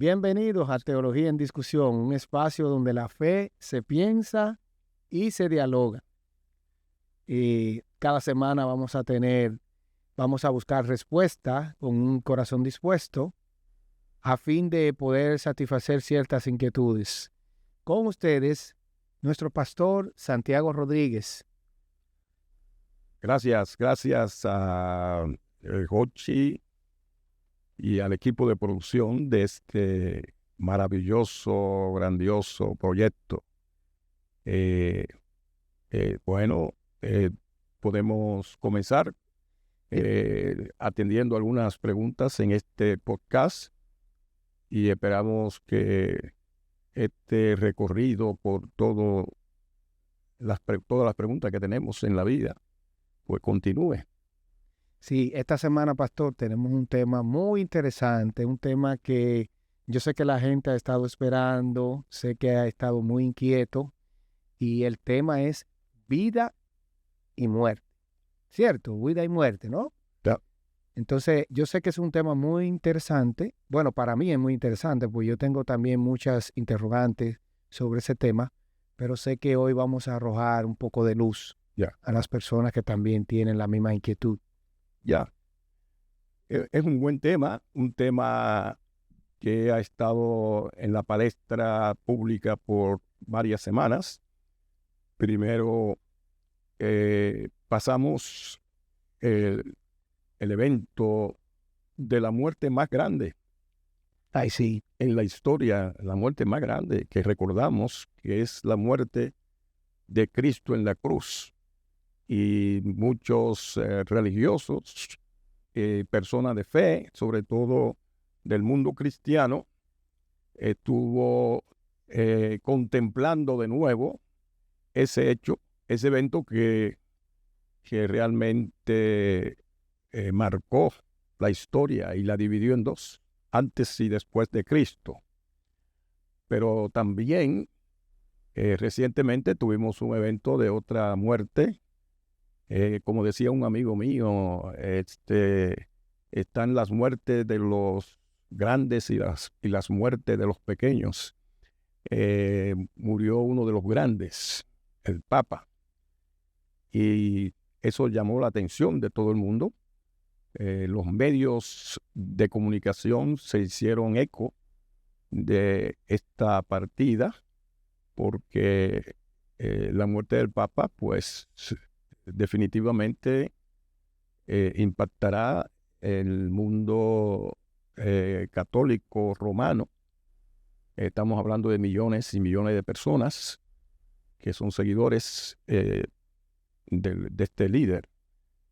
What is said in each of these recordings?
Bienvenidos a Teología en Discusión, un espacio donde la fe se piensa y se dialoga. Y cada semana vamos a buscar respuestas con un corazón dispuesto a fin de poder satisfacer ciertas inquietudes. Con ustedes, nuestro pastor Santiago Rodríguez. Gracias a Jochi y al equipo de producción de este maravilloso, grandioso proyecto. Podemos comenzar atendiendo algunas preguntas en este podcast y esperamos que este recorrido por todas las preguntas que tenemos en la vida pues continúe. Sí, esta semana, pastor, tenemos un tema muy interesante, un tema que yo sé que la gente ha estado esperando, sé que ha estado muy inquieto, y el tema es vida y muerte, ¿cierto? Vida y muerte, ¿no? Ya. Entonces, yo sé que es un tema muy interesante. Bueno, para mí es muy interesante, pues yo tengo también muchas interrogantes sobre ese tema, pero sé que hoy vamos a arrojar un poco de luz a las personas que también tienen la misma inquietud. Ya. Es un buen tema, un tema que ha estado en la palestra pública por varias semanas. Primero pasamos el evento de la muerte más grande Ay, sí. en la historia, la muerte más grande que recordamos, que es la muerte de Cristo en la cruz. Y muchos religiosos, personas de fe, sobre todo del mundo cristiano, estuvo contemplando de nuevo ese hecho, ese evento que realmente marcó la historia y la dividió en dos, antes y después de Cristo. Pero también recientemente tuvimos un evento de otra muerte. Como decía un amigo mío, están las muertes de los grandes y las muertes de los pequeños. Murió uno de los grandes, el Papa, y eso llamó la atención de todo el mundo. Los medios de comunicación se hicieron eco de esta partida porque la muerte del Papa, pues definitivamente impactará el mundo católico romano. Estamos hablando de millones y millones de personas que son seguidores de este líder.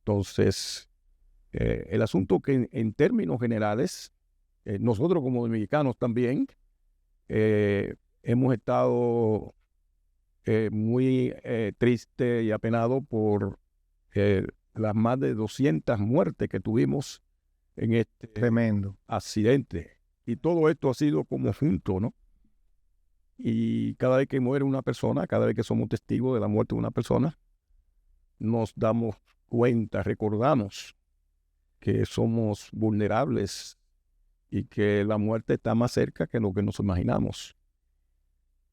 Entonces, el asunto que en términos generales, nosotros como dominicanos también hemos estado muy triste y apenado por las más de 200 muertes que tuvimos en este Tremendo accidente. Y todo esto ha sido como junto, ¿no? Y cada vez que muere una persona, cada vez que somos testigos de la muerte de una persona, nos damos cuenta, recordamos que somos vulnerables y que la muerte está más cerca que lo que nos imaginamos.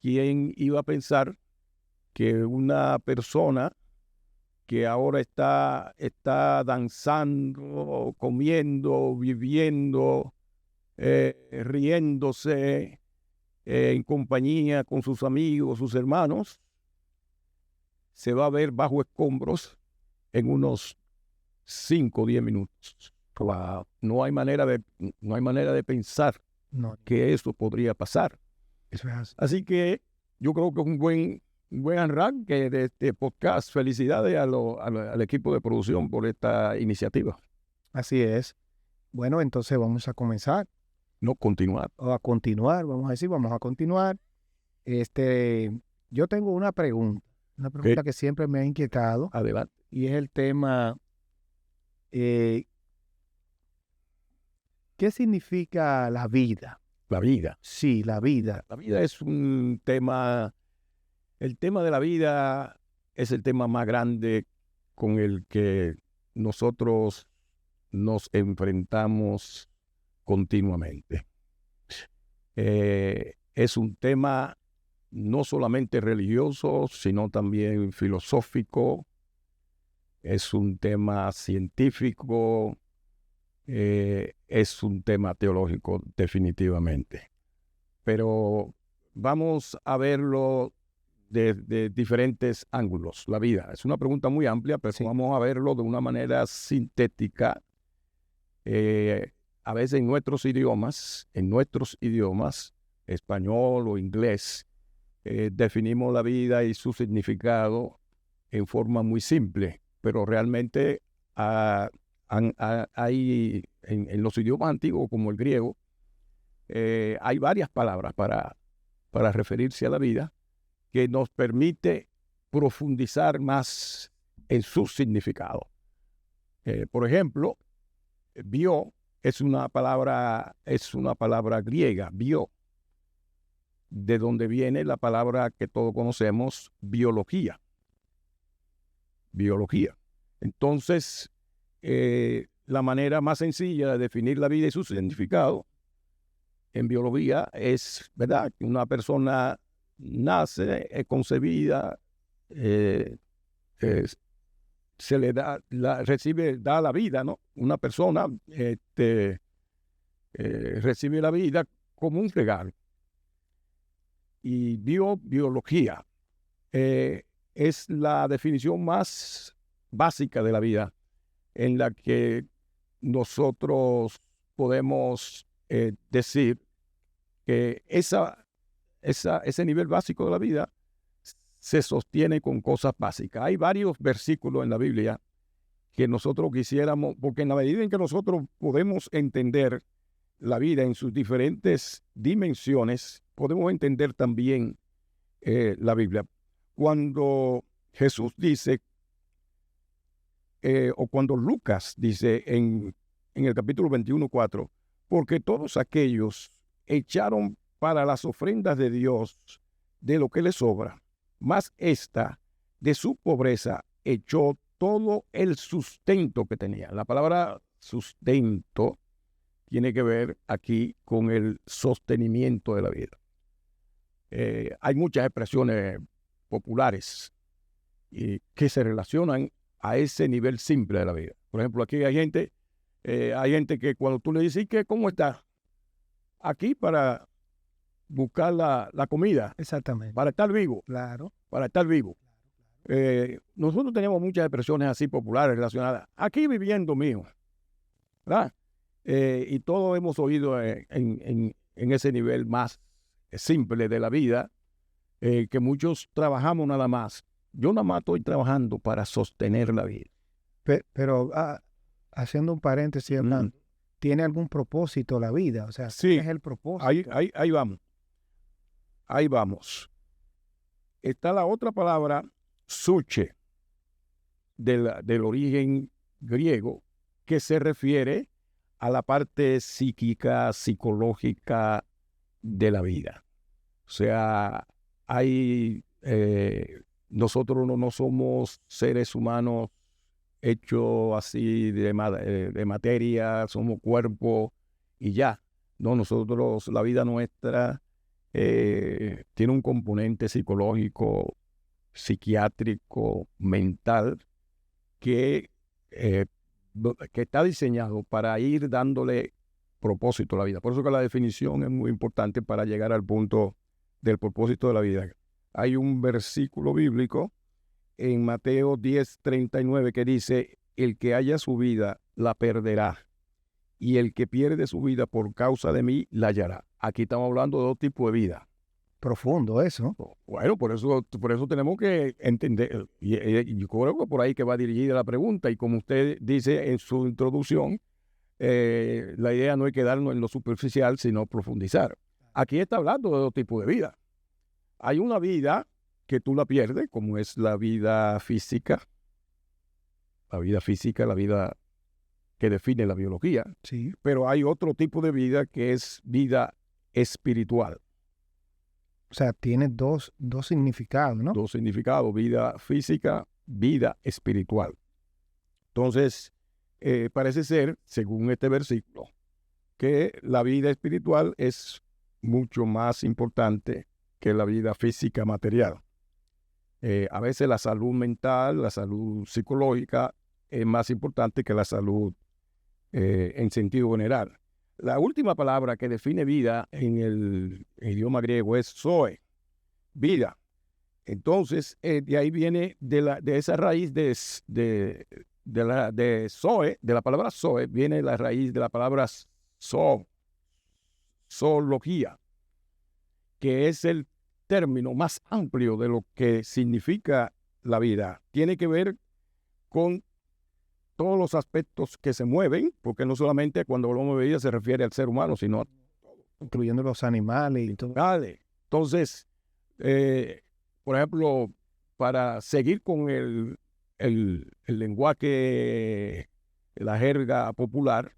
¿Quién iba a pensar que una persona que ahora está danzando, comiendo, viviendo, riéndose, en compañía con sus amigos, sus hermanos, se va a ver bajo escombros en unos 5 o 10 minutos? Wow. No hay manera de pensar que eso podría pasar. Eso es así. Así que yo creo que es un buen arranque de este podcast. Felicidades al equipo de producción por esta iniciativa. Así es. Bueno, entonces vamos a comenzar. No continuar. O a continuar, vamos a continuar. Yo tengo una pregunta que siempre me ha inquietado. Adelante. Y es el tema, ¿qué significa la vida? La vida. Sí, la vida. La vida es un tema, el tema de la vida es el tema más grande con el que nosotros nos enfrentamos continuamente. Es un tema no solamente religioso, sino también filosófico, es un tema científico, es un tema teológico definitivamente. Pero vamos a verlo de diferentes ángulos. La vida es una pregunta muy amplia, pero Sí. vamos a verlo de una manera sintética. A veces en nuestros idiomas, español o inglés, definimos la vida y su significado en forma muy simple, pero realmente hay en los idiomas antiguos como el griego, hay varias palabras para referirse a la vida que nos permite profundizar más en su significado. Por ejemplo, bio es una palabra griega, bio, de donde viene la palabra que todos conocemos, biología. Biología. Entonces, la manera más sencilla de definir la vida y su significado en biología es, ¿verdad?, que una persona nace, es concebida, se le da la vida, ¿no? Una persona recibe la vida como un regalo. Y biología es la definición más básica de la vida, en la que nosotros podemos decir que ese nivel básico de la vida se sostiene con cosas básicas. Hay varios versículos en la Biblia que nosotros quisiéramos, porque en la medida en que nosotros podemos entender la vida en sus diferentes dimensiones, podemos entender también la Biblia. Cuando Jesús dice, o cuando Lucas dice en el capítulo 21:4, porque todos aquellos echaron para las ofrendas de Dios de lo que les sobra, mas esta de su pobreza echó todo el sustento que tenía. La palabra sustento tiene que ver aquí con el sostenimiento de la vida. Hay muchas expresiones populares que se relacionan a ese nivel simple de la vida. Por ejemplo, aquí hay gente que cuando tú le dices, ¿cómo está? Aquí para buscar la comida. Exactamente. Para estar vivo. Claro. Para estar vivo. Nosotros tenemos muchas expresiones así populares relacionadas. Aquí viviendo, mijo. ¿Verdad? Y todos hemos oído en ese nivel más simple de la vida, que muchos trabajamos nada más. Yo nada más estoy trabajando para sostener la vida. Pero haciendo un paréntesis, hablando, ¿tiene algún propósito la vida? O sea, sí, ¿qué es el propósito? Ahí vamos. Ahí vamos. Está la otra palabra, suche, del origen griego, que se refiere a la parte psíquica, psicológica de la vida. O sea, nosotros no somos seres humanos hechos así de materia, somos cuerpo y ya. No, nosotros, la vida nuestra tiene un componente psicológico, psiquiátrico, mental, que está diseñado para ir dándole propósito a la vida. Por eso que la definición es muy importante para llegar al punto del propósito de la vida. Hay un versículo bíblico en Mateo 10:39 que dice, el que haya su vida la perderá, y el que pierde su vida por causa de mí la hallará. Aquí estamos hablando de dos tipos de vida. Profundo eso. Bueno, por eso tenemos que entender, y yo creo que por ahí que va dirigida la pregunta, y como usted dice en su introducción, la idea no es quedarnos en lo superficial, sino profundizar. Aquí está hablando de dos tipos de vida. Hay una vida que tú la pierdes, como es la vida física, la vida que define la biología, sí. Pero hay otro tipo de vida que es vida espiritual. O sea, tiene dos significados, ¿no? Dos significados, vida física, vida espiritual. Entonces, parece ser, según este versículo, que la vida espiritual es mucho más importante que la vida física material. A veces la salud mental, la salud psicológica es más importante que la salud en sentido general. La última palabra que define vida en el idioma griego es zoe, vida. Entonces, de ahí viene de esa raíz de zoe, de la palabra zoe, viene la raíz de la palabra zoología, que es el término más amplio de lo que significa la vida. Tiene que ver con todos los aspectos que se mueven, porque no solamente cuando hablamos de vida se refiere al ser humano, sino a incluyendo los animales y todo. Vale. Entonces, por ejemplo, para seguir con el lenguaje, la jerga popular,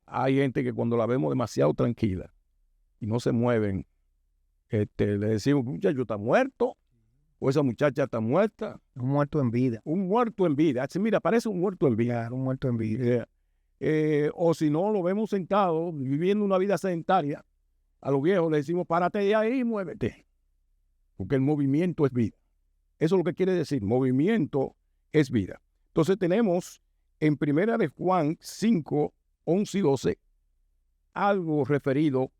hay gente que cuando la vemos demasiado tranquila y no se mueven, le decimos, muchacho está muerto, o esa muchacha está muerta. Un muerto en vida. Un muerto en vida. Así, mira, parece un muerto en vida. Claro, un muerto en vida. O si no, lo vemos sentado, viviendo una vida sedentaria. A los viejos le decimos, párate de ahí y muévete. Porque el movimiento es vida. Eso es lo que quiere decir, movimiento es vida. Entonces tenemos en 1 de Juan 5, 11 y 12 algo referido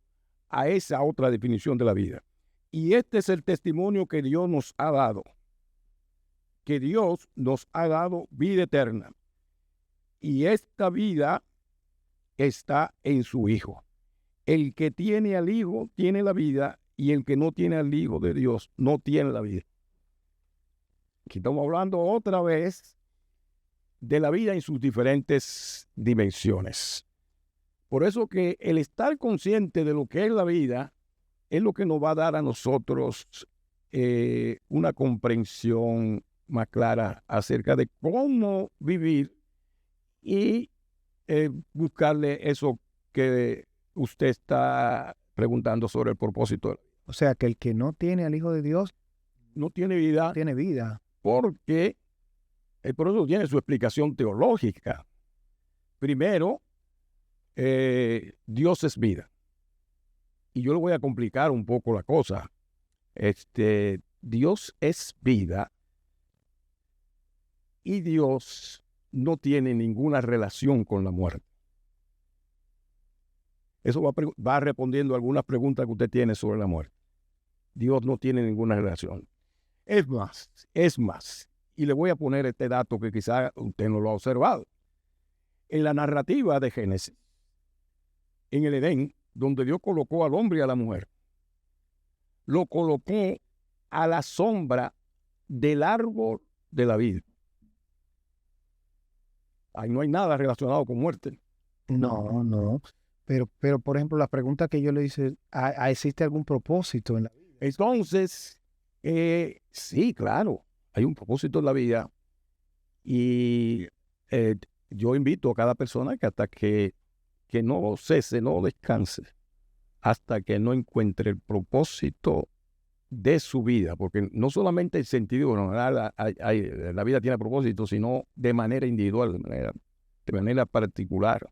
a esa otra definición de la vida. Y este es el testimonio que Dios nos ha dado. Que Dios nos ha dado vida eterna. Y esta vida está en su Hijo. El que tiene al Hijo tiene la vida, y el que no tiene al Hijo de Dios no tiene la vida. Aquí estamos hablando otra vez de la vida en sus diferentes dimensiones. Por eso que el estar consciente de lo que es la vida es lo que nos va a dar a nosotros una comprensión más clara acerca de cómo vivir y buscarle eso que usted está preguntando sobre el propósito. O sea, que el que no tiene al Hijo de Dios no tiene vida. Tiene vida. Porque el proceso tiene su explicación teológica. Primero, Dios es vida. Y yo le voy a complicar un poco la cosa. Dios es vida y Dios no tiene ninguna relación con la muerte. Eso va respondiendo a algunas preguntas que usted tiene sobre la muerte. Dios no tiene ninguna relación. Es más, y le voy a poner este dato que quizá usted no lo ha observado. En la narrativa de Génesis, en el Edén, donde Dios colocó al hombre y a la mujer, lo colocó a la sombra del árbol de la vida. Ahí no hay nada relacionado con muerte. No. Pero por ejemplo, la pregunta que yo le hice, ¿existe algún propósito en la vida? Entonces, sí, claro, hay un propósito en la vida. Y yo invito a cada persona que hasta que no cese, no descanse, hasta que no encuentre el propósito de su vida, porque no solamente el sentido general, la vida tiene propósito, sino de manera individual, de manera particular.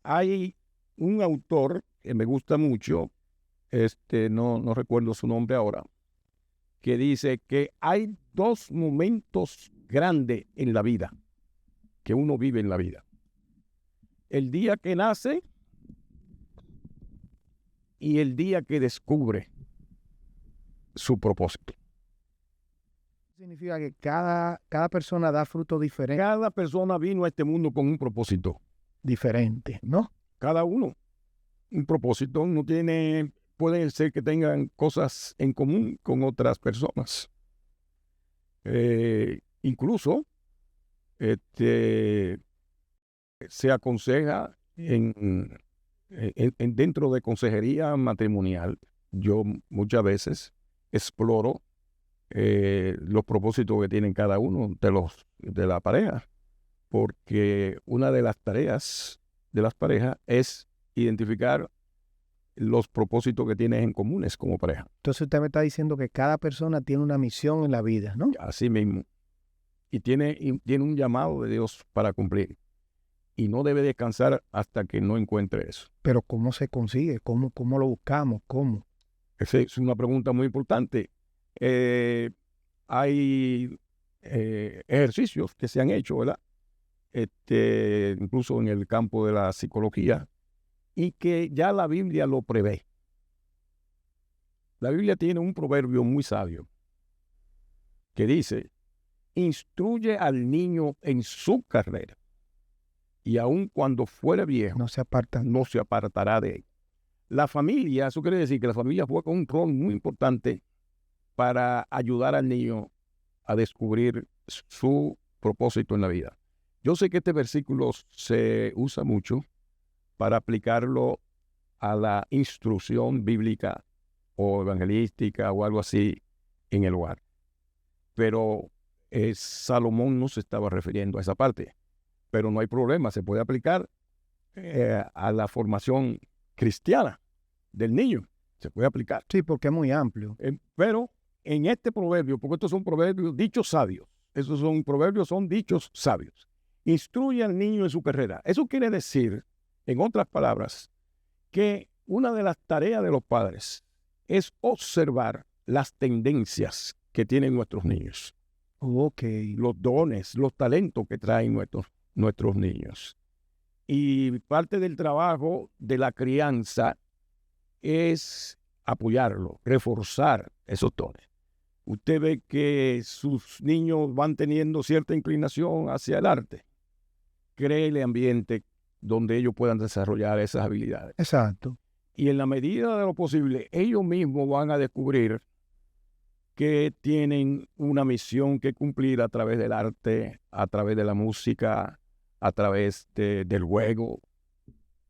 Hay un autor que me gusta mucho, no recuerdo su nombre ahora, que dice que hay dos momentos grandes en la vida, que uno vive en la vida. El día que nace y el día que descubre su propósito. Significa que cada persona da fruto diferente. Cada persona vino a este mundo con un propósito diferente, ¿no? Cada uno. Un propósito no tiene, puede ser que tengan cosas en común con otras personas. Incluso se aconseja dentro de consejería matrimonial. Yo muchas veces exploro los propósitos que tienen cada uno de la pareja, porque una de las tareas de las parejas es identificar los propósitos que tienen en comunes como pareja. Entonces usted me está diciendo que cada persona tiene una misión en la vida, ¿no? Así mismo. Y tiene un llamado de Dios para cumplir. y no debe descansar hasta que no encuentre eso. Pero ¿cómo se consigue? ¿Cómo lo buscamos? ¿Cómo? Esa es una pregunta muy importante. Hay ejercicios que se han hecho, ¿verdad? Incluso en el campo de la psicología, y que ya la Biblia lo prevé. La Biblia tiene un proverbio muy sabio que dice: instruye al niño en su carrera, y aun cuando fuere viejo, No se apartan. no se apartará de él. La familia, eso quiere decir que la familia juega un rol muy importante para ayudar al niño a descubrir su propósito en la vida. Yo sé que este versículo se usa mucho para aplicarlo a la instrucción bíblica o evangelística o algo así en el hogar. Pero Salomón no se estaba refiriendo a esa parte. Pero no hay problema, se puede aplicar a la formación cristiana del niño. Se puede aplicar. Sí, porque es muy amplio. Pero en este proverbio, porque estos son proverbios dichos sabios, esos son proverbios, son dichos sabios. Instruye al niño en su carrera. Eso quiere decir, en otras palabras, que una de las tareas de los padres es observar las tendencias que tienen nuestros niños. Ok. Los dones, los talentos que traen nuestros niños. Y parte del trabajo de la crianza es apoyarlo, reforzar esos dones. Usted ve que sus niños van teniendo cierta inclinación hacia el arte. Créele ambiente donde ellos puedan desarrollar esas habilidades. Exacto. Y en la medida de lo posible, ellos mismos van a descubrir que tienen una misión que cumplir a través del arte, a través de la música, a través del juego,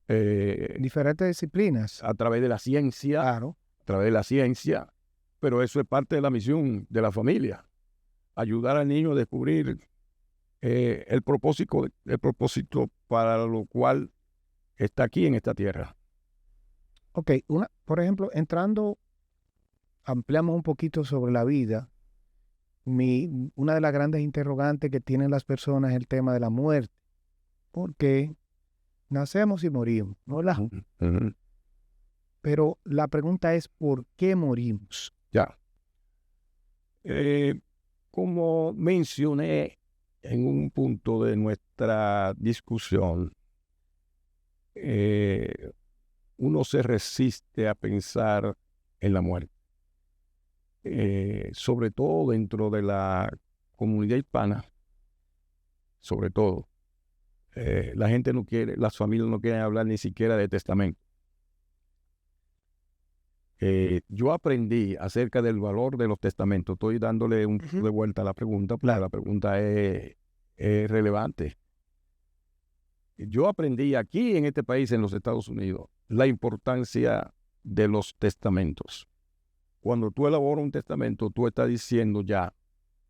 Diferentes disciplinas. a través de la ciencia, Claro. a través de la ciencia. Pero eso es parte de la misión de la familia. Ayudar al niño a descubrir el propósito para lo cual está aquí en esta tierra. Ok, por ejemplo, ampliamos un poquito sobre la vida. Una de las grandes interrogantes que tienen las personas es el tema de la muerte. Porque nacemos y morimos, ¿verdad? Uh-huh. Pero la pregunta es, ¿por qué morimos? Ya. Como mencioné en un punto de nuestra discusión, uno se resiste a pensar en la muerte. Sobre todo dentro de la comunidad hispana, sobre todo, la gente no quiere, las familias no quieren hablar ni siquiera de testamento. Yo aprendí acerca del valor de los testamentos. Estoy dándole un poco de vuelta a la pregunta, porque la pregunta es relevante. Yo aprendí aquí en este país, en los Estados Unidos, la importancia de los testamentos. Cuando tú elaboras un testamento, tú estás diciendo ya,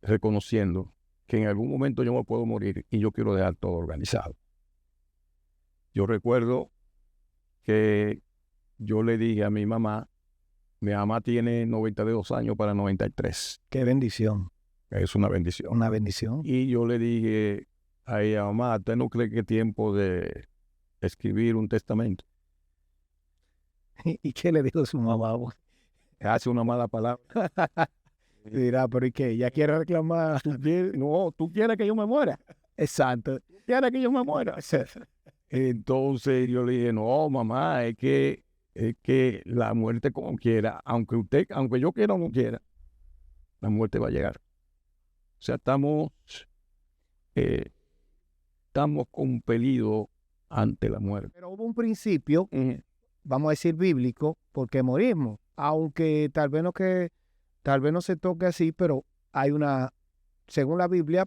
reconociendo que en algún momento yo me puedo morir y yo quiero dejar todo organizado. Yo recuerdo que yo le dije a mi mamá tiene 92 años para 93. Qué bendición. Es una bendición. Una bendición. Y yo le dije a ella: mamá, ¿usted no cree que es tiempo de escribir un testamento? ¿Y qué le dijo su mamá? Hace una mala palabra. Dirá, pero ¿y qué? ¿Ya quiere reclamar? ¿Tú quieres que yo me muera? Exacto. ¿Tú quieres que yo me muera? Entonces yo le dije: no, mamá, es que la muerte como quiera, aunque yo quiera o no quiera, la muerte va a llegar. O sea, estamos compelidos ante la muerte. Pero hubo un principio, vamos a decir bíblico, porque morimos, aunque tal vez no se toque así, pero hay según la Biblia,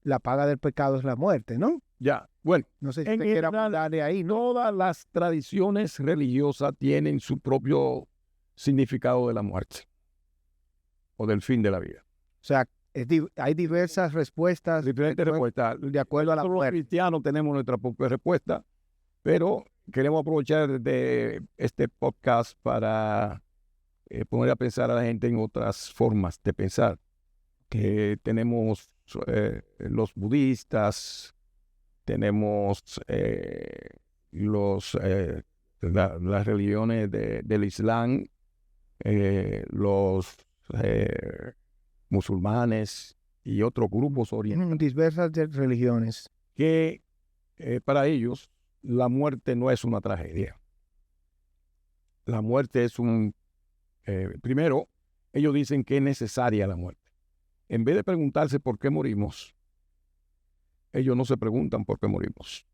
la paga del pecado es la muerte, ¿no? Ya, bueno, no sé si usted quiere hablar de ahí, ¿no? Todas las tradiciones religiosas tienen su propio significado de la muerte o del fin de la vida. O sea, hay diversas respuestas. Diferentes respuestas. De acuerdo a la muerte. Los cristianos tenemos nuestra propia respuesta, pero queremos aprovechar de este podcast para poner a pensar a la gente en otras formas de pensar. Tenemos los budistas, tenemos las religiones del Islam, los musulmanes y otros grupos orientales, Diversas religiones. que para ellos la muerte no es una tragedia. La muerte es primero, ellos dicen que es necesaria la muerte. En vez de preguntarse por qué morimos, ellos no se preguntan por qué morimos.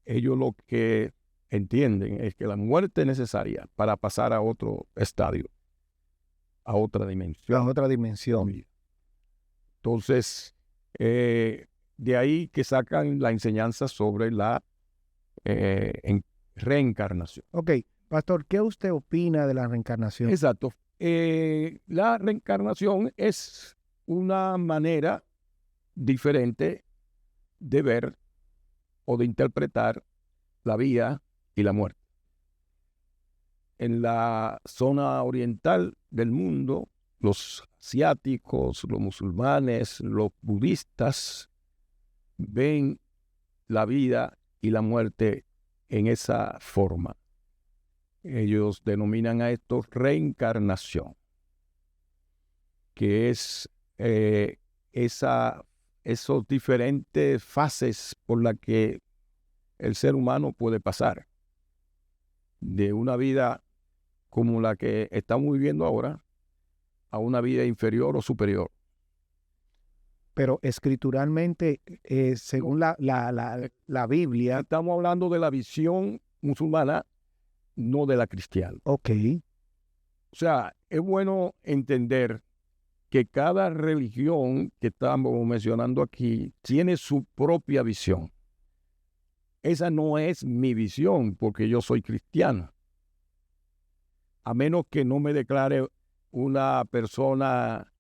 Ellos lo que entienden es que la muerte es necesaria para pasar a otro estadio, a otra dimensión. A otra dimensión. Entonces, de ahí que sacan la enseñanza sobre la reencarnación. Ok, pastor, ¿qué usted opina de la reencarnación? Exacto. La reencarnación es una manera diferente de ver o de interpretar la vida y la muerte. En la zona oriental del mundo, los asiáticos, los musulmanes, los budistas ven la vida y la muerte en esa forma. Ellos denominan a esto reencarnación, que es esos diferentes fases por las que el ser humano puede pasar de una vida como la que estamos viviendo ahora a una vida inferior o superior. Pero escrituralmente, según la Biblia. Estamos hablando de la visión musulmana, no de la cristiana. Ok. O sea, es bueno entender que cada religión que estamos mencionando aquí tiene su propia visión. Esa no es mi visión, porque yo soy cristiano. A menos que no me declare una persona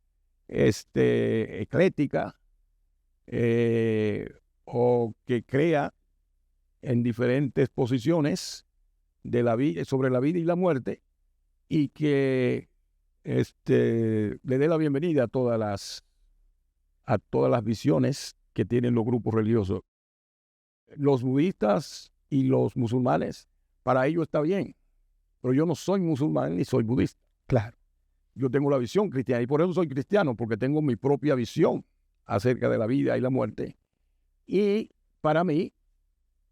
ecléctica, o que crea en diferentes posiciones de la vida, sobre la vida y la muerte, y que le dé la bienvenida a todas las visiones que tienen los grupos religiosos. Los budistas y los musulmanes, para ellos está bien, pero yo no soy musulmán ni soy budista. Claro. Yo tengo la visión cristiana y por eso soy cristiano, porque tengo mi propia visión acerca de la vida y la muerte. Y para mí,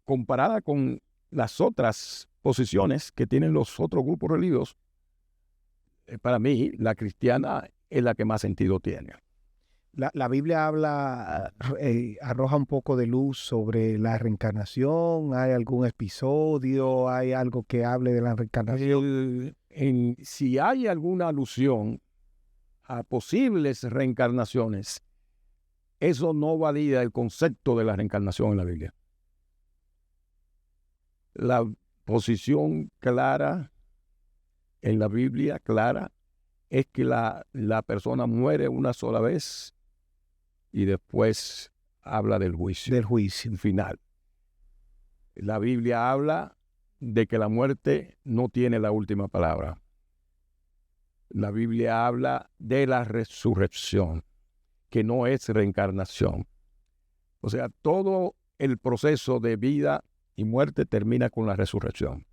comparada con las otras posiciones que tienen los otros grupos religiosos, para mí la cristiana es la que más sentido tiene. La Biblia arroja un poco de luz sobre la reencarnación. ¿Hay algún episodio? ¿Hay algo que hable de la reencarnación? Si hay alguna alusión a posibles reencarnaciones, eso no valida el concepto de la reencarnación en la Biblia. La posición clara en la Biblia, clara, es que la persona muere una sola vez y después habla del juicio. Del juicio final. La Biblia habla de que la muerte no tiene la última palabra. La Biblia habla de la resurrección, que no es reencarnación. O sea, todo el proceso de vida y muerte termina con la resurrección.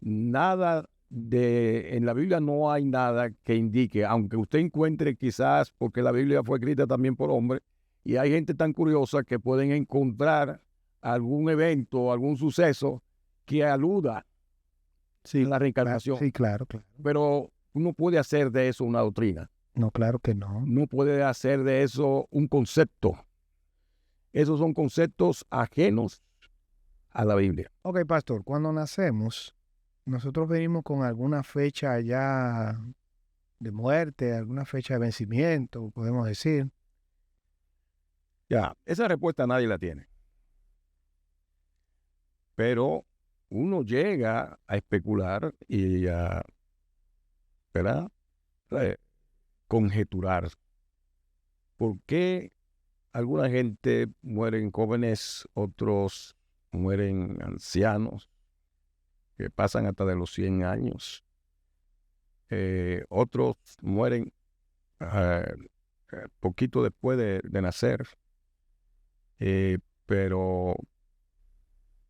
En la Biblia no hay nada que indique, aunque usted encuentre quizás, porque la Biblia fue escrita también por hombres, y hay gente tan curiosa que pueden encontrar algún evento, algún suceso que aluda a la reencarnación. Sí, claro. Pero uno puede hacer de eso una doctrina. No, claro que no. No puede hacer de eso un concepto. Esos son conceptos ajenos a la Biblia. Ok, pastor, cuando nacemos, nosotros venimos con alguna fecha ya de muerte, alguna fecha de vencimiento, podemos decir. Ya, esa respuesta nadie la tiene. Pero uno llega a especular y a, ¿verdad?, conjeturar. ¿Por qué alguna gente mueren jóvenes, otros mueren ancianos, que pasan hasta de los 100 años? Otros mueren poquito después de nacer. pero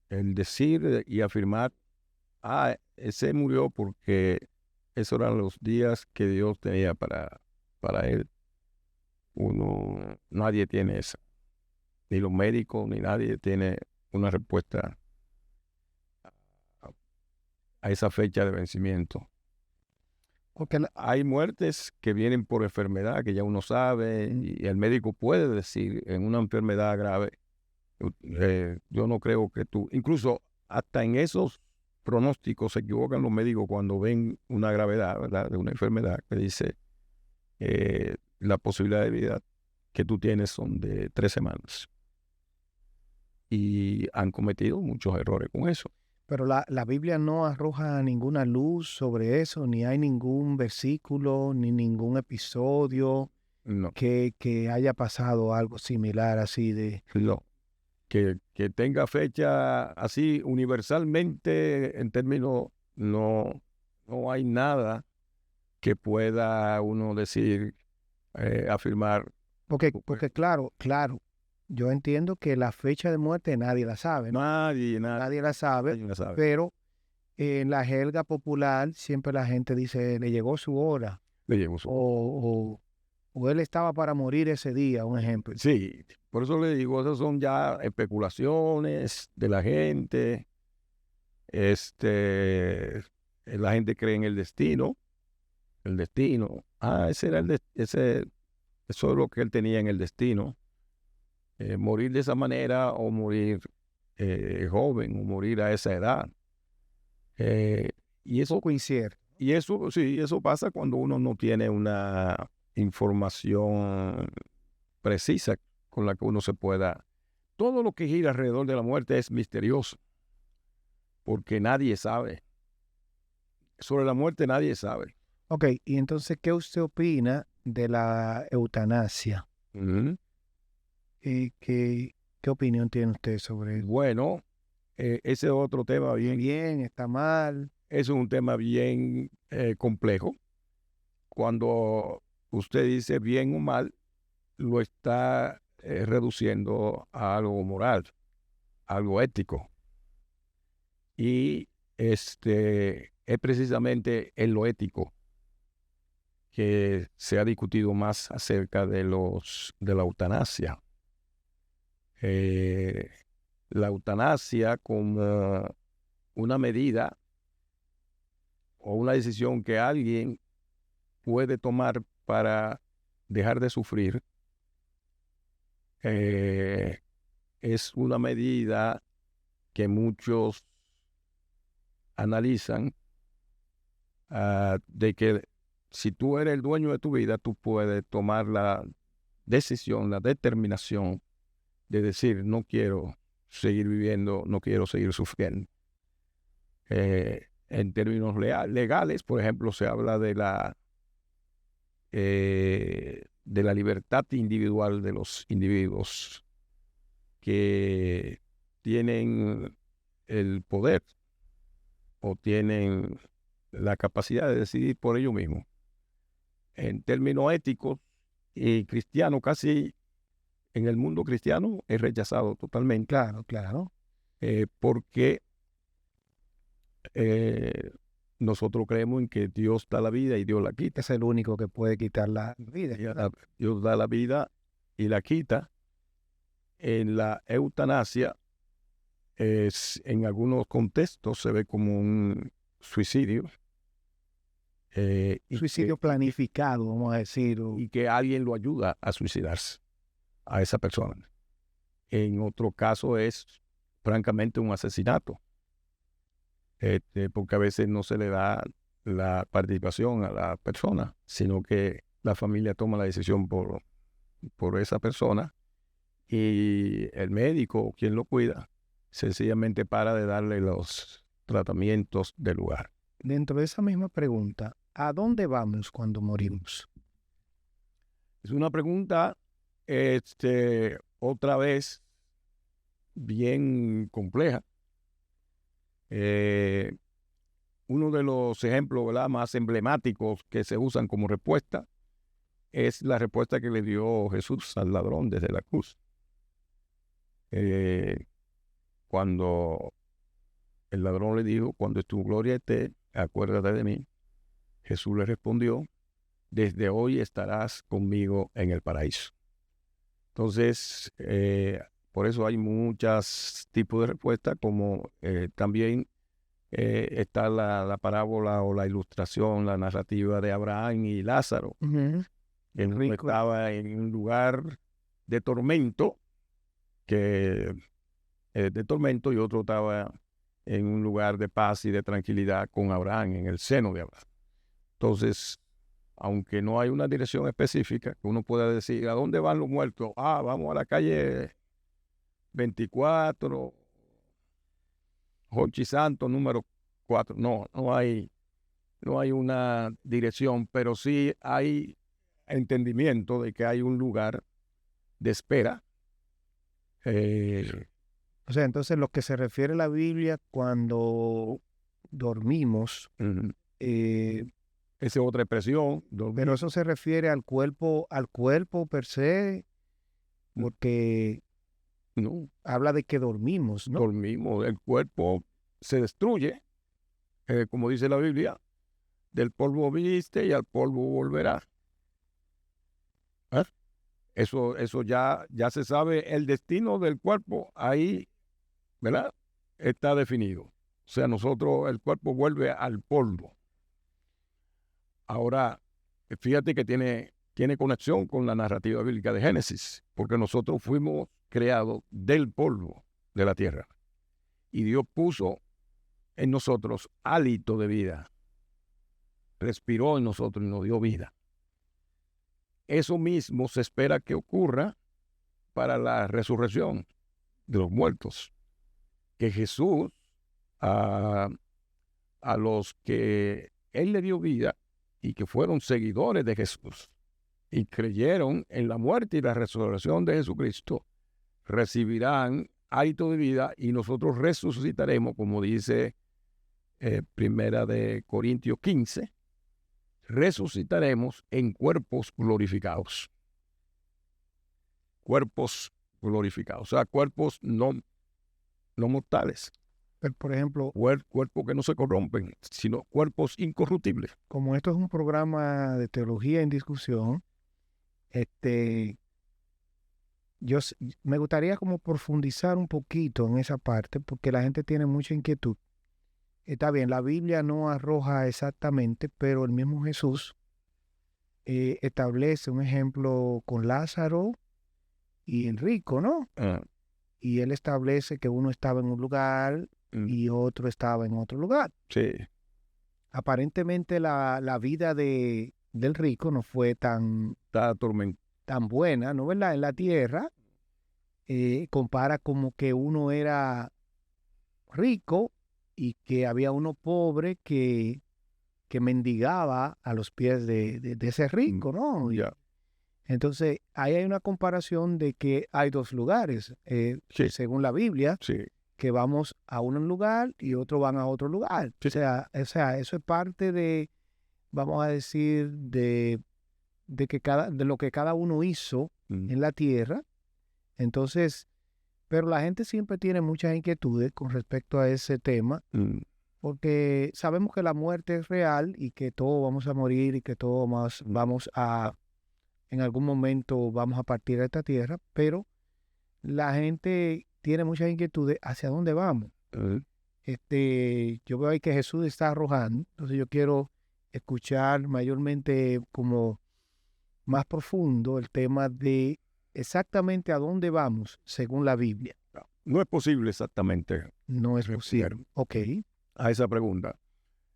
el decir y afirmar, ese murió porque esos eran los días que Dios tenía para él, nadie tiene eso, ni los médicos, ni nadie tiene una respuesta a esa fecha de vencimiento. Porque Hay muertes que vienen por enfermedad, que ya uno sabe, y el médico puede decir en una enfermedad grave, yo no creo que incluso hasta en esos pronósticos se equivocan los médicos cuando ven una gravedad, ¿verdad?, de una enfermedad que dice la posibilidad de vida que tú tienes son de 3 semanas. Y han cometido muchos errores con eso. Pero la Biblia no arroja ninguna luz sobre eso, ni hay ningún versículo, ni ningún episodio No, que haya pasado algo similar así de... no. Que tenga fecha así universalmente en términos, no hay nada que pueda uno decir, afirmar. Porque claro, yo entiendo que la fecha de muerte nadie la sabe, ¿no? Nadie Nadie la sabe, la sabe. pero en la jerga popular siempre la gente dice, le llegó su hora, Le llegó su- o él estaba para morir ese día, un ejemplo. Sí, por eso le digo, esas son ya especulaciones de la gente. La gente cree en el destino. Ese era eso es lo que él tenía en el destino. Morir de esa manera o morir joven o morir a esa edad. Y eso, Poco incierto. y eso, sí, eso pasa cuando uno no tiene una información precisa con la que uno se pueda... Todo lo que gira alrededor de la muerte es misterioso, porque nadie sabe. Sobre la muerte nadie sabe. Ok, y entonces, ¿qué usted opina de la eutanasia? Ujú. ¿Qué opinión tiene usted sobre eso? Bueno, ese es otro tema Bien, está mal. es un tema bien complejo. Cuando usted dice bien o mal, lo está reduciendo a algo moral, algo ético. Y es precisamente en lo ético que se ha discutido más acerca de la eutanasia. La eutanasia como una medida o una decisión que alguien puede tomar para dejar de sufrir, es una medida que muchos analizan de que si tú eres el dueño de tu vida, tú puedes tomar la decisión, la determinación de decir, no quiero seguir viviendo, no quiero seguir sufriendo. En términos legales, por ejemplo, se habla de la libertad individual de los individuos que tienen el poder o tienen la capacidad de decidir por ellos mismos. En términos éticos y cristianos, casi en el mundo cristiano es rechazado totalmente. Claro. Porque nosotros creemos en que Dios da la vida y Dios la quita. Es el único que puede quitar la vida. Dios da la vida y la quita. En la eutanasia, en algunos contextos se ve como un suicidio. Suicidio planificado, vamos a decir. Y que alguien lo ayuda a suicidarse, a esa persona. En otro caso es francamente un asesinato, porque a veces no se le da la participación a la persona, sino que la familia toma la decisión por esa persona y el médico, quien lo cuida, sencillamente para de darle los tratamientos del lugar. Dentro de esa misma pregunta, ¿a dónde vamos cuando morimos? Es una pregunta, otra vez, bien compleja. Uno de los ejemplos, ¿verdad?, más emblemáticos que se usan como respuesta es la respuesta que le dio Jesús al ladrón desde la cruz. cuando el ladrón le dijo, cuando tu gloria esté, acuérdate de mí. Jesús le respondió, desde hoy estarás conmigo en el paraíso. Entonces, por eso hay muchos tipos de respuestas, como también está la parábola o la ilustración, la narrativa de Abraham y Lázaro. Ujú. Él Rico. estaba en un lugar de tormento, y otro estaba en un lugar de paz y de tranquilidad con Abraham, en el seno de Abraham. Entonces, aunque no hay una dirección específica, que uno pueda decir, ¿a dónde van los muertos? Vamos a la calle 24, Jochi Santo, número 4. No hay una dirección, pero sí hay entendimiento de que hay un lugar de espera. O sea, entonces lo que se refiere a la Biblia cuando dormimos, Esa es otra expresión. pero eso se refiere al cuerpo per se, porque No, habla de que dormimos, ¿no? dormimos, el cuerpo se destruye, como dice la Biblia, del polvo viniste y al polvo volverá. Eso ya se sabe, el destino del cuerpo ahí, ¿verdad? Está definido. O sea, el cuerpo vuelve al polvo. Ahora, fíjate que tiene conexión con la narrativa bíblica de Génesis, porque nosotros fuimos creados del polvo de la tierra. Y Dios puso en nosotros hálito de vida. Respiró en nosotros y nos dio vida. Eso mismo se espera que ocurra para la resurrección de los muertos. Que Jesús, a los que Él le dio vida y que fueron seguidores de Jesús y creyeron en la muerte y la resurrección de Jesucristo, recibirán hálito de vida y nosotros resucitaremos, como dice Primera de Corintios 15, resucitaremos en cuerpos glorificados. Cuerpos glorificados, o sea, cuerpos no mortales. Pero, por ejemplo, Cuerpos que no se corrompen, sino cuerpos incorruptibles. como esto es un programa de teología en discusión, me gustaría como profundizar un poquito en esa parte, porque la gente tiene mucha inquietud. Está bien, la Biblia no arroja exactamente, pero el mismo Jesús establece un ejemplo con Lázaro y el rico, ¿no? Y él establece que uno estaba en un lugar y otro estaba en otro lugar. Sí. Aparentemente la vida del rico no fue tan buena, ¿no? ¿Verdad? En la tierra, compara como que uno era rico y que había uno pobre que mendigaba a los pies de ese rico, ¿no? Ya. Entonces, ahí hay una comparación de que hay dos lugares, Sí. según la Biblia, Sí. que vamos a un lugar y otros van a otro lugar. Sí. O sea, eso es parte de, vamos a decir, de lo que cada uno hizo en la tierra. Entonces, pero la gente siempre tiene muchas inquietudes con respecto a ese tema, porque sabemos que la muerte es real y que todos vamos a morir y que todos en algún momento vamos a partir de esta tierra, pero la gente tiene muchas inquietudes hacia dónde vamos. Yo veo ahí que Jesús está arrojando, entonces yo quiero escuchar mayormente como más profundo el tema de exactamente a dónde vamos según la Biblia. No es posible exactamente. No es posible. Ok. A esa pregunta.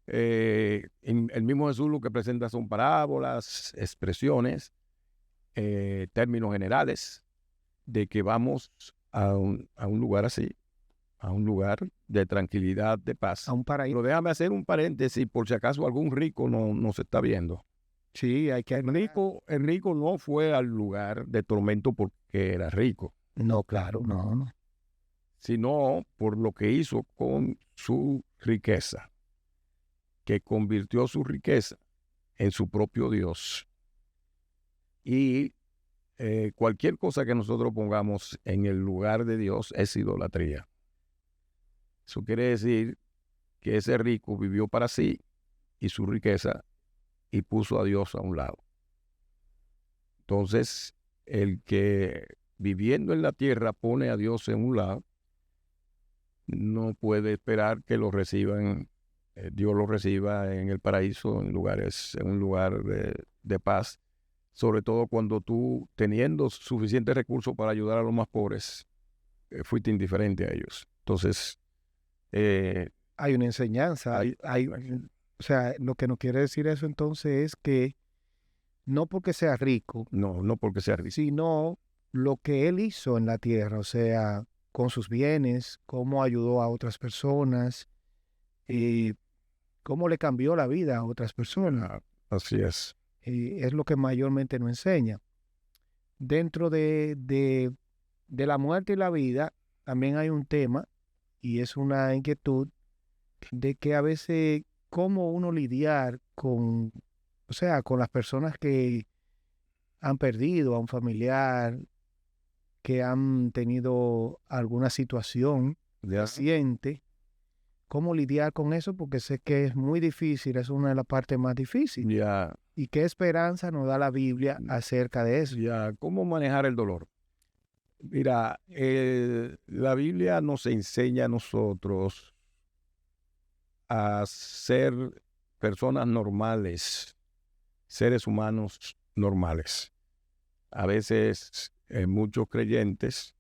El mismo Jesús lo que presenta son parábolas, expresiones, términos generales de que vamos a un lugar así, a un lugar de tranquilidad, de paz. A un paraíso. Pero déjame hacer un paréntesis por si acaso algún rico no se está viendo. Sí, hay que... El rico no fue al lugar de tormento porque era rico. No, claro, no. Sino por lo que hizo con su riqueza, que convirtió su riqueza en su propio Dios. Y cualquier cosa que nosotros pongamos en el lugar de Dios es idolatría. Eso quiere decir que ese rico vivió para sí y su riqueza y puso a Dios a un lado. Entonces, el que viviendo en la tierra pone a Dios en un lado, no puede esperar que lo reciban, Dios lo reciba en el paraíso, en un lugar de paz, sobre todo cuando tú, teniendo suficientes recursos para ayudar a los más pobres, fuiste indiferente a ellos. Entonces, hay una enseñanza. O sea, lo que nos quiere decir eso entonces es que no porque sea rico, no porque sea rico, sino lo que él hizo en la tierra, o sea, con sus bienes, cómo ayudó a otras personas, cómo le cambió la vida a otras personas. Así es. Es lo que mayormente nos enseña. Dentro de la muerte y la vida, también hay un tema, y es una inquietud, de que a veces cómo uno lidiar con, o sea, con las personas que han perdido a un familiar, que han tenido alguna situación reciente, cómo lidiar con eso, porque sé que es muy difícil, es una de las partes más difíciles. ¿Y qué esperanza nos da la Biblia acerca de eso? ¿Cómo manejar el dolor? Mira, la Biblia nos enseña a nosotros a ser personas normales, seres humanos normales. A veces muchos creyentes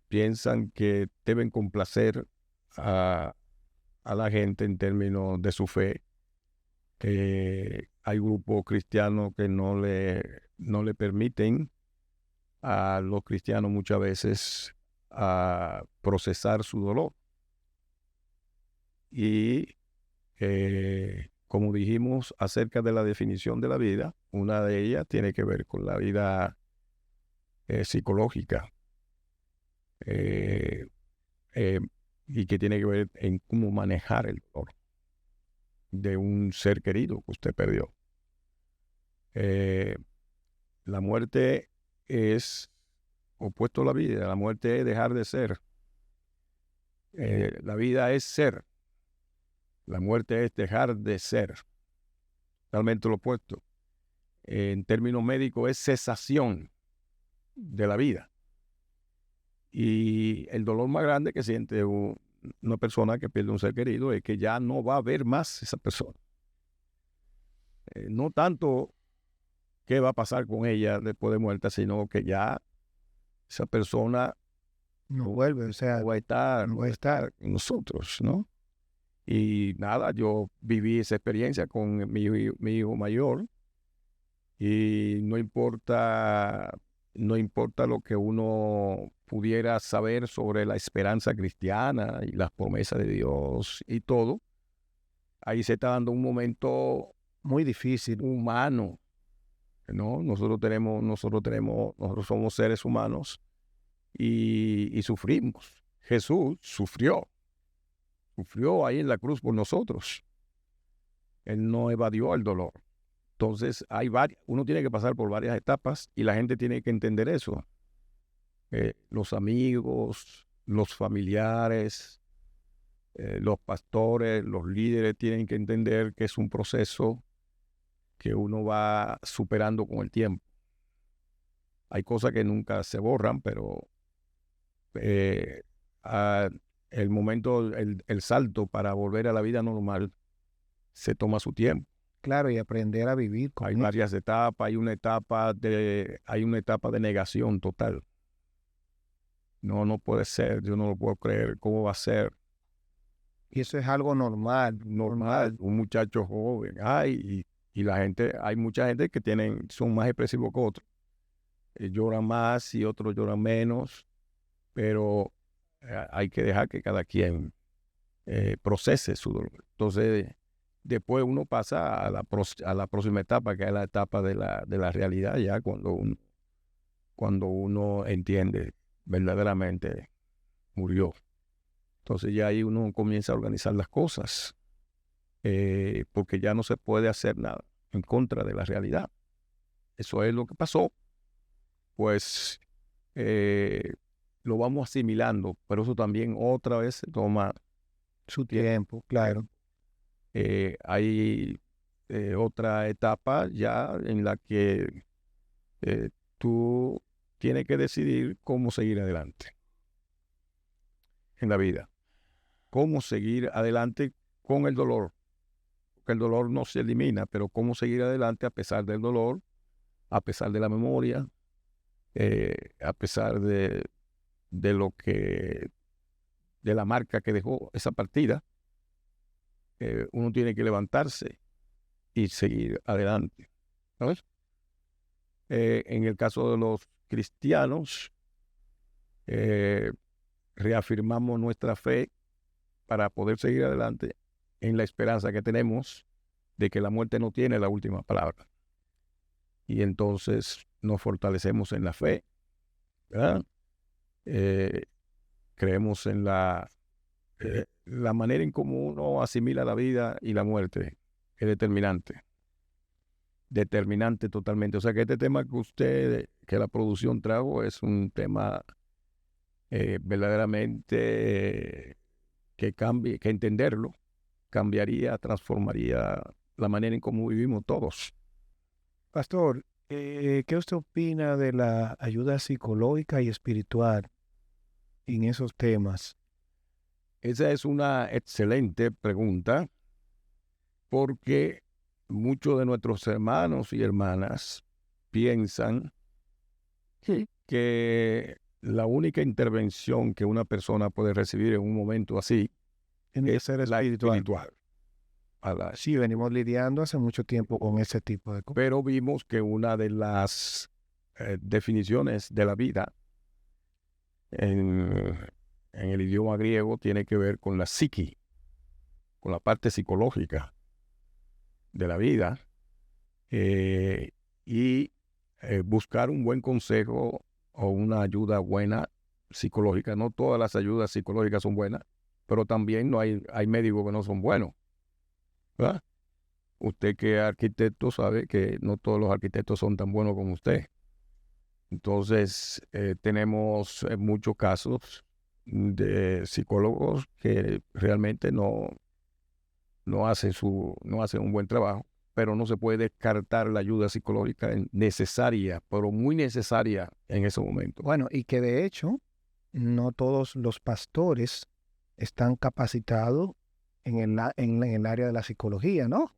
piensan que deben complacer a la gente en términos de su fe. Hay grupos cristianos que no le permiten a los cristianos muchas veces a procesar su dolor. Y como dijimos acerca de la definición de la vida, una de ellas tiene que ver con la vida psicológica y que tiene que ver en cómo manejar el dolor de un ser querido que usted perdió. La muerte es opuesto a la vida. La muerte es dejar de ser. La vida es ser. La muerte es dejar de ser. Totalmente lo opuesto. En términos médicos es cesación de la vida. Y el dolor más grande que siente una persona que pierde un ser querido es que ya no va a ver más esa persona. No tanto qué va a pasar con ella después de muerta, sino que ya esa persona no vuelve, o sea, no va a estar con nosotros, ¿no? Y nada, yo viví esa experiencia con mi hijo mayor y no importa lo que uno pudiera saber sobre la esperanza cristiana y las promesas de Dios y todo, ahí se está dando un momento muy difícil, humano, ¿no? Nosotros somos seres humanos y sufrimos. Jesús sufrió ahí en la cruz por nosotros. Él no evadió el dolor. Entonces, uno tiene que pasar por varias etapas y la gente tiene que entender eso. Los amigos, los familiares, los pastores, los líderes tienen que entender que es un proceso que uno va superando con el tiempo. Hay cosas que nunca se borran, pero el momento, el salto para volver a la vida normal se toma su tiempo. Claro, y aprender a vivir con Hay varias etapas, hay una etapa de negación total. No puede ser, yo no lo puedo creer, ¿cómo va a ser? Y eso es algo normal. Un muchacho joven, y la gente, hay mucha gente que son más expresivos que otros. Lloran más y otros lloran menos, pero hay que dejar que cada quien procese su dolor. Entonces, después uno pasa a la próxima etapa, que es la etapa de la realidad, ya cuando uno entiende verdaderamente murió. Entonces ya ahí uno comienza a organizar las cosas, porque ya no se puede hacer nada en contra de la realidad. Eso es lo que pasó. pues lo vamos asimilando, pero eso también otra vez toma Su tiempo, claro. Hay otra etapa ya en la que tú tienes que decidir cómo seguir adelante en la vida, cómo seguir adelante con el dolor, porque el dolor no se elimina, pero cómo seguir adelante a pesar del dolor, a pesar de la memoria, a pesar de lo que, de la marca que dejó esa partida. Uno tiene que levantarse y seguir adelante, ¿sabes? En el caso de los cristianos, reafirmamos nuestra fe para poder seguir adelante en la esperanza que tenemos de que la muerte no tiene la última palabra. Y entonces nos fortalecemos en la fe, ¿verdad? Creemos en la manera en cómo uno asimila la vida y la muerte es determinante totalmente. O sea que este tema que la producción trajo es un tema verdaderamente que cambie, que entenderlo cambiaría, transformaría la manera en cómo vivimos todos. Pastor, ¿qué usted opina de la ayuda psicológica y espiritual en esos temas? Esa es una excelente pregunta, porque muchos de nuestros hermanos y hermanas piensan que la única intervención que una persona puede recibir en un momento así Tiene que es ser la espiritual. espiritual. Sí, venimos lidiando hace mucho tiempo con ese tipo de cosas. Pero vimos que una de las definiciones de la vida en el idioma griego tiene que ver con la psique, con la parte psicológica de la vida, y buscar un buen consejo o una ayuda buena psicológica. No todas las ayudas psicológicas son buenas, pero también no hay médicos que no son buenos, ¿verdad? Usted que es arquitecto sabe que no todos los arquitectos son tan buenos como usted. Entonces, tenemos muchos casos de psicólogos que realmente no hacen un buen trabajo, pero no se puede descartar la ayuda psicológica necesaria, pero muy necesaria en ese momento. Bueno, y que de hecho, no todos los pastores están capacitados en el área de la psicología, ¿no?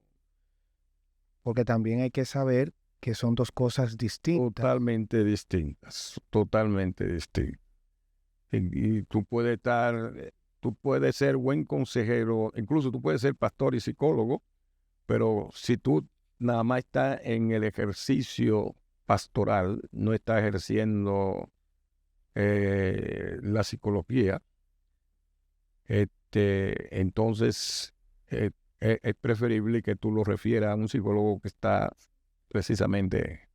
Porque también hay que saber que son dos cosas distintas. Totalmente distintas, totalmente distintas. Y tú puedes ser buen consejero, incluso tú puedes ser pastor y psicólogo, pero si tú nada más estás en el ejercicio pastoral, no estás ejerciendo la psicología, entonces es preferible que tú lo refieras a un psicólogo que está precisamente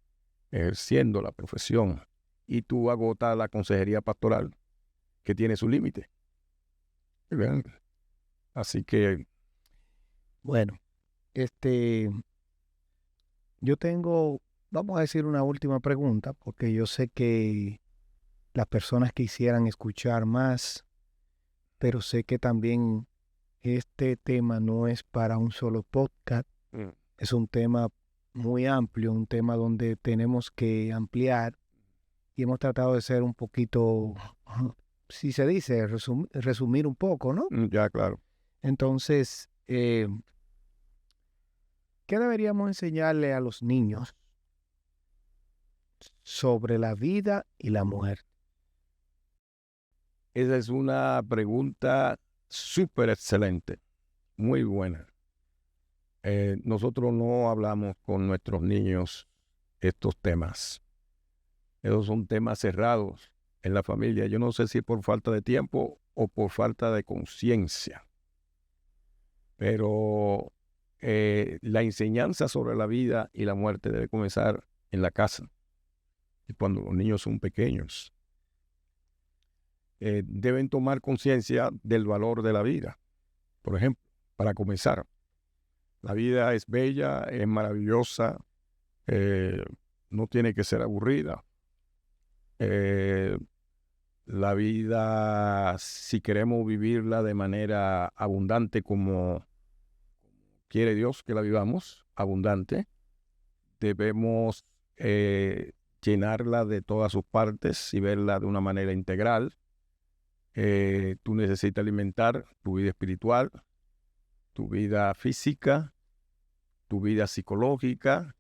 ejerciendo la profesión, y tú agotas la consejería pastoral, que tiene su límite. ¿Verdad? Así que, Bueno, yo tengo, vamos a decir, una última pregunta, porque yo sé que las personas quisieran escuchar más, pero sé que también este tema no es para un solo podcast, es un tema muy amplio, un tema donde tenemos que ampliar, y hemos tratado de ser un poquito, si se dice, resumir un poco, ¿no? ya claro. Entonces, ¿qué deberíamos enseñarle a los niños sobre la vida y la muerte? Esa es una pregunta súper excelente, muy buena. Nosotros no hablamos con nuestros niños estos temas. Esos son temas cerrados en la familia. Yo no sé si por falta de tiempo o por falta de conciencia. Pero la enseñanza sobre la vida y la muerte debe comenzar en la casa. Y cuando los niños son pequeños, deben tomar conciencia del valor de la vida. Por ejemplo, para comenzar, la vida es bella, es maravillosa, no tiene que ser aburrida. La vida, si queremos vivirla de manera abundante como quiere Dios que la vivamos, abundante, debemos llenarla de todas sus partes y verla de una manera integral. Tú necesitas alimentar tu vida espiritual, tu vida física, tu vida psicológica.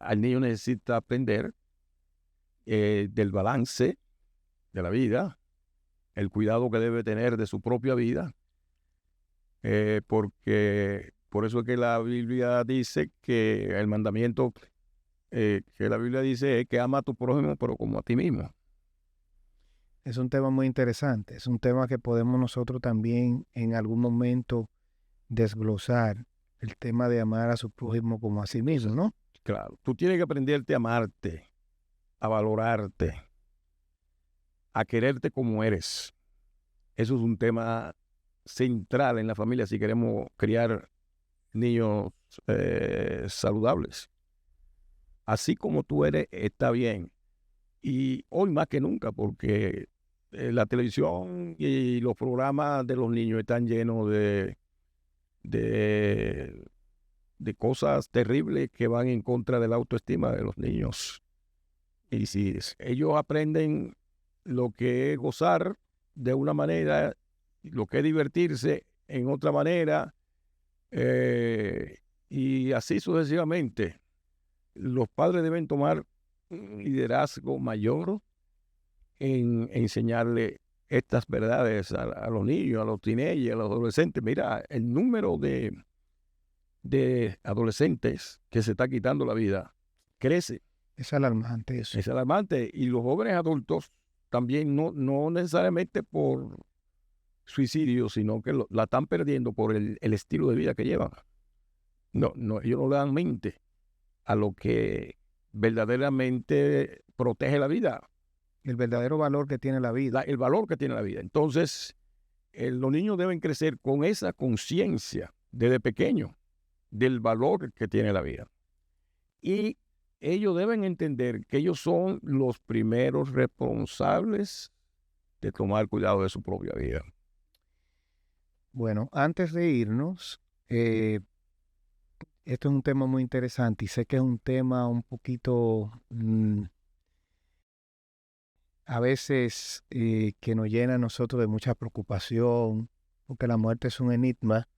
Al niño necesita aprender del balance de la vida, el cuidado que debe tener de su propia vida, porque por eso es que la Biblia dice que el mandamiento que la Biblia dice es que ama a tu prójimo, pero como a ti mismo. Es un tema muy interesante, es un tema que podemos nosotros también en algún momento desglosar, el tema de amar a su prójimo como a sí mismo, ¿no? Claro, tú tienes que aprenderte a amarte, a valorarte, a quererte como eres. Eso es un tema central en la familia si queremos criar niños saludables. Así como tú eres, está bien. Y hoy más que nunca, porque la televisión y los programas de los niños están llenos de cosas terribles que van en contra de la autoestima de los niños. Y si ellos aprenden lo que es gozar de una manera, lo que es divertirse en otra manera, y así sucesivamente, los padres deben tomar un liderazgo mayor en enseñarle estas verdades a los niños, a los teenagers, a los adolescentes. Mira, el número de adolescentes que se está quitando la vida crece. Es alarmante eso. Es alarmante. Y los jóvenes adultos también, no necesariamente por suicidio, sino que la están perdiendo por el estilo de vida que llevan. No, ellos no le dan mente a lo que verdaderamente protege la vida. El verdadero valor que tiene la vida. El valor que tiene la vida. Entonces, los niños deben crecer con esa conciencia desde pequeño del valor que tiene la vida. Y ellos deben entender que ellos son los primeros responsables de tomar cuidado de su propia vida. Bueno, antes de irnos, esto es un tema muy interesante y sé que es un tema un poquito a veces que nos llena a nosotros de mucha preocupación, porque la muerte es un enigma.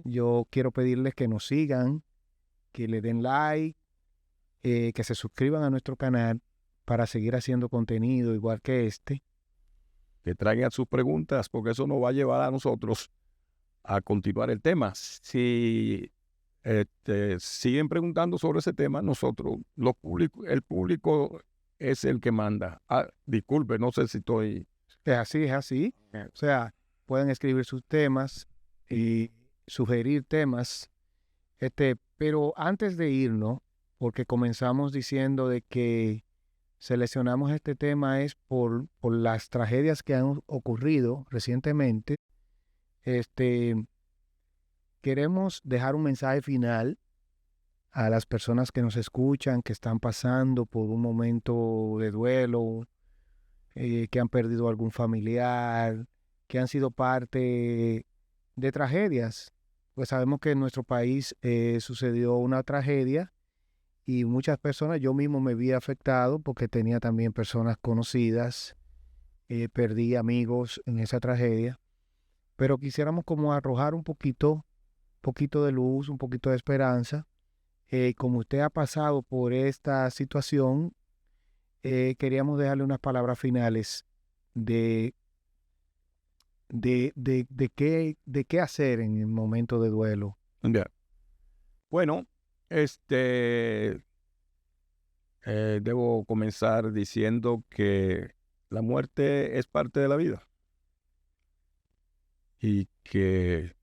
Yo quiero pedirles que nos sigan, que le den like, que se suscriban a nuestro canal para seguir haciendo contenido igual que este. Que traigan sus preguntas, porque eso nos va a llevar a nosotros a continuar el tema. Si siguen preguntando sobre ese tema, nosotros, el público es el que manda. Disculpe, no sé si estoy... Es así. O sea, pueden escribir sus temas y sugerir temas. Pero antes de irnos, porque comenzamos diciendo de que seleccionamos este tema es por las tragedias que han ocurrido recientemente. Queremos dejar un mensaje final a las personas que nos escuchan, que están pasando por un momento de duelo, que han perdido algún familiar, que han sido parte de tragedias. Pues sabemos que en nuestro país sucedió una tragedia y muchas personas, yo mismo me vi afectado porque tenía también personas conocidas, perdí amigos en esa tragedia, pero quisiéramos como arrojar un poquito de luz, un poquito de esperanza. Como usted ha pasado por esta situación, queríamos dejarle unas palabras finales de qué hacer en el momento de duelo. Yeah. Bueno, debo comenzar diciendo que la muerte es parte de la vida y que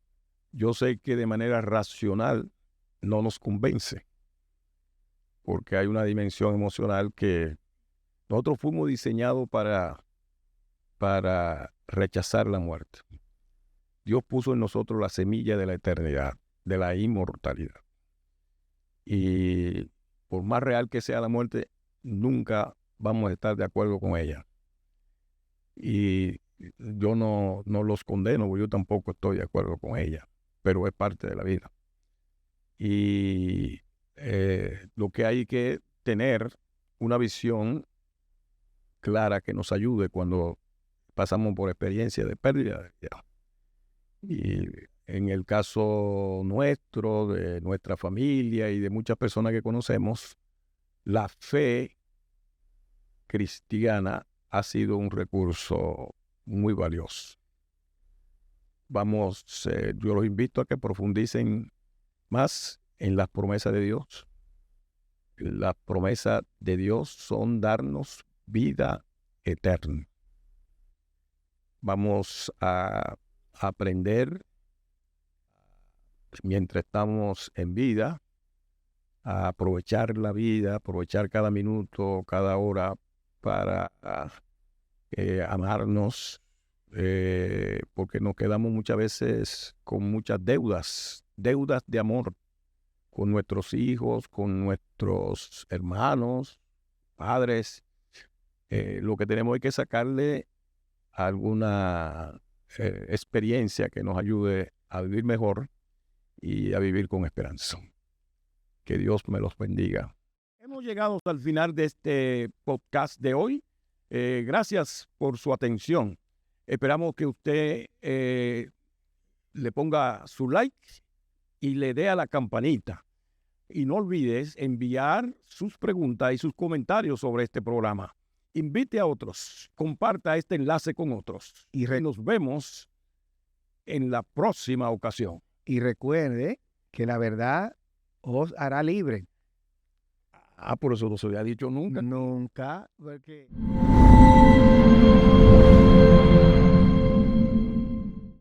yo sé que de manera racional no nos convence, porque hay una dimensión emocional que nosotros fuimos diseñados para rechazar la muerte. Dios puso en nosotros la semilla de la eternidad, de la inmortalidad. Y por más real que sea la muerte, nunca vamos a estar de acuerdo con ella. Y yo no los condeno, porque yo tampoco estoy de acuerdo con ella, pero es parte de la vida. Y lo que hay que tener una visión clara que nos ayude cuando pasamos por experiencia de pérdida. Y en el caso nuestro, de nuestra familia y de muchas personas que conocemos, la fe cristiana ha sido un recurso muy valioso. Yo los invito a que profundicen más en las promesas de Dios. Las promesas de Dios son darnos vida eterna. Vamos a aprender, mientras estamos en vida, a aprovechar la vida, aprovechar cada minuto, cada hora para amarnos, porque nos quedamos muchas veces con muchas deudas de amor con nuestros hijos, con nuestros hermanos, padres. Lo que tenemos es que sacarle alguna experiencia que nos ayude a vivir mejor y a vivir con esperanza. Que Dios me los bendiga. Hemos llegado al final de este podcast de hoy. Gracias por su atención. Esperamos que usted le ponga su like y le dé a la campanita. Y no olvides enviar sus preguntas y sus comentarios sobre este programa. Invite a otros, comparta este enlace con otros y nos vemos en la próxima ocasión. Y recuerde que la verdad os hará libre. Por eso no se había dicho nunca. Nunca, porque...